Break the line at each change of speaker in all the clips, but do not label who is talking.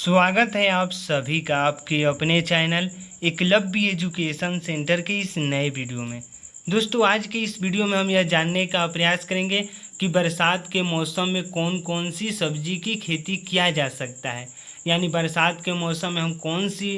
स्वागत है आप सभी का आपके अपने चैनल एकलव्य एजुकेशन सेंटर के इस नए वीडियो में। दोस्तों, आज के इस वीडियो में हम यह जानने का प्रयास करेंगे कि बरसात के मौसम में कौन कौन सी सब्जी की खेती किया जा सकता है। यानी बरसात के मौसम में हम कौन सी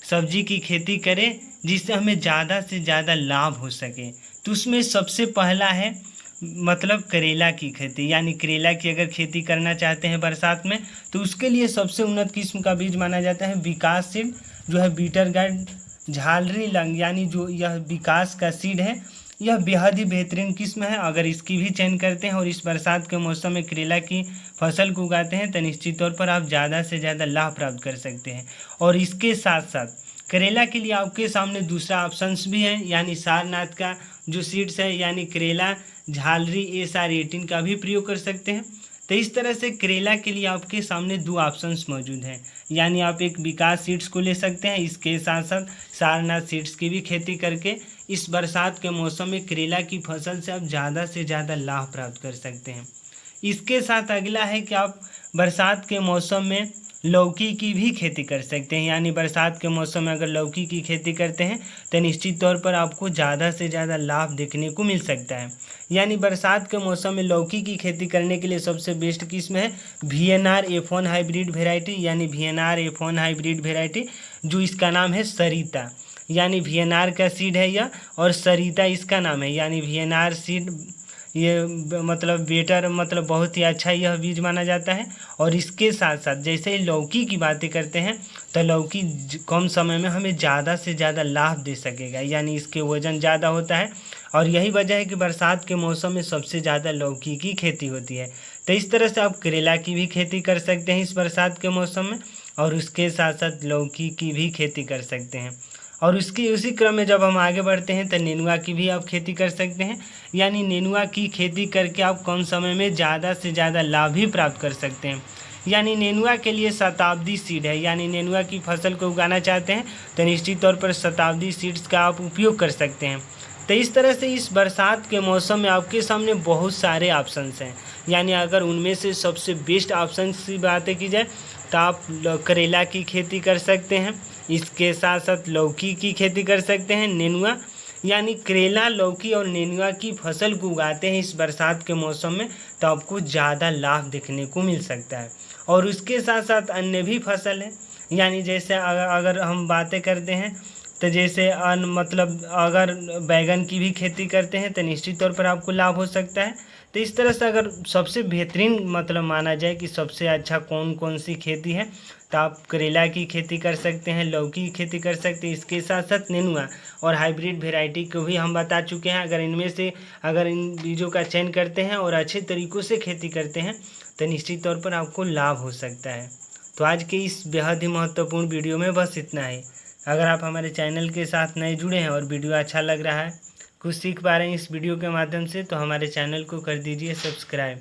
सब्जी की खेती करें जिससे हमें ज़्यादा से ज़्यादा लाभ हो सके। तो उसमें सबसे पहला है करेला की खेती। यानी करेला की अगर खेती करना चाहते हैं बरसात में, तो उसके लिए सबसे उन्नत किस्म का बीज माना जाता है विकास सीड, जो है बीटर गार्ड झालरी लंग। यानी जो यह विकास का सीड है, यह बेहद ही बेहतरीन किस्म है। अगर इसकी भी चयन करते हैं और इस बरसात के मौसम में करेला की फसल को उगाते हैं तो निश्चित तौर पर आप ज़्यादा से ज़्यादा लाभ प्राप्त कर सकते हैं। और इसके साथ साथ करेला के लिए आपके सामने दूसरा ऑप्शंस भी है, यानी सारनाथ का जो सीड्स है, यानी करेला झालरी SR18 का भी प्रयोग कर सकते हैं। तो इस तरह से करेला के लिए आपके सामने दो ऑप्शंस मौजूद हैं। यानी आप एक विकास सीड्स को ले सकते हैं, इसके साथ साथ सारनाथ सीड्स की भी खेती करके इस बरसात के मौसम में करेला की फसल से आप ज़्यादा से ज़्यादा लाभ प्राप्त कर सकते हैं। इसके साथ अगला है कि आप बरसात के मौसम में लौकी की भी खेती कर सकते हैं। यानी बरसात के मौसम में अगर लौकी की खेती करते हैं तो निश्चित तौर पर आपको ज़्यादा से ज़्यादा लाभ देखने को मिल सकता है। यानी बरसात के मौसम में लौकी की खेती करने के लिए सबसे बेस्ट किस्म है VNR F1 हाइब्रिड वेराइटी। यानी VNR F1 हाइब्रिड वेराइटी, जो इसका नाम है सरिता। यानी VNR का सीड है यह, और सरिता इसका नाम है। यानी VNR सीड ये बेटर बहुत ही अच्छा यह बीज माना जाता है। और इसके साथ साथ जैसे ही लौकी की बातें करते हैं तो लौकी कम समय में हमें ज़्यादा से ज़्यादा लाभ दे सकेगा। यानी इसके वज़न ज़्यादा होता है, और यही वजह है कि बरसात के मौसम में सबसे ज़्यादा लौकी की खेती होती है। तो इस तरह से आप करेला की भी खेती कर सकते हैं इस बरसात के मौसम में, और उसके साथ साथ लौकी की भी खेती कर सकते हैं। और उसी क्रम में जब हम आगे बढ़ते हैं तो नेनुआ की भी आप खेती कर सकते हैं। यानी नेनुआ की खेती करके आप कम समय में ज़्यादा से ज़्यादा लाभ भी प्राप्त कर सकते हैं। यानी नेनुआ के लिए शताब्दी सीड है। यानी नेनुआ की फसल को उगाना चाहते हैं तो निश्चित तौर पर शताब्दी सीड्स का आप उपयोग कर सकते हैं। तो इस तरह से इस बरसात के मौसम में आपके सामने बहुत सारे ऑप्शंस हैं। यानी अगर उनमें से सबसे बेस्ट ऑप्शन की बातें की जाए तो आप करेला की खेती कर सकते हैं। इसके साथ साथ लौकी की खेती कर सकते हैं। नेनुआ यानी करेला, लौकी और नेनुआ की फसल को उगाते हैं इस बरसात के मौसम में तो आपको ज़्यादा लाभ देखने को मिल सकता है। और उसके साथ साथ अन्य भी फसल है। यानी जैसे अगर हम बातें करते हैं तो जैसे अगर बैगन की भी खेती करते हैं तो निश्चित तौर पर आपको लाभ हो सकता है। तो इस तरह से अगर सबसे बेहतरीन माना जाए कि सबसे अच्छा कौन कौन सी खेती है, तो आप करेला की खेती कर सकते हैं, लौकी की खेती कर सकते हैं। इसके साथ साथ नेनुआ और हाइब्रिड वेराइटी को भी हम बता चुके हैं। अगर इन बीजों का चयन करते हैं और अच्छे तरीक़ों से खेती करते हैं तो निश्चित तौर पर आपको लाभ हो सकता है। तो आज के इस बेहद ही महत्वपूर्ण वीडियो में बस इतना ही। अगर आप हमारे चैनल के साथ नए जुड़े हैं और वीडियो अच्छा लग रहा है, कुछ सीख पा रहे हैं इस वीडियो के माध्यम से, तो हमारे चैनल को कर दीजिए सब्सक्राइब।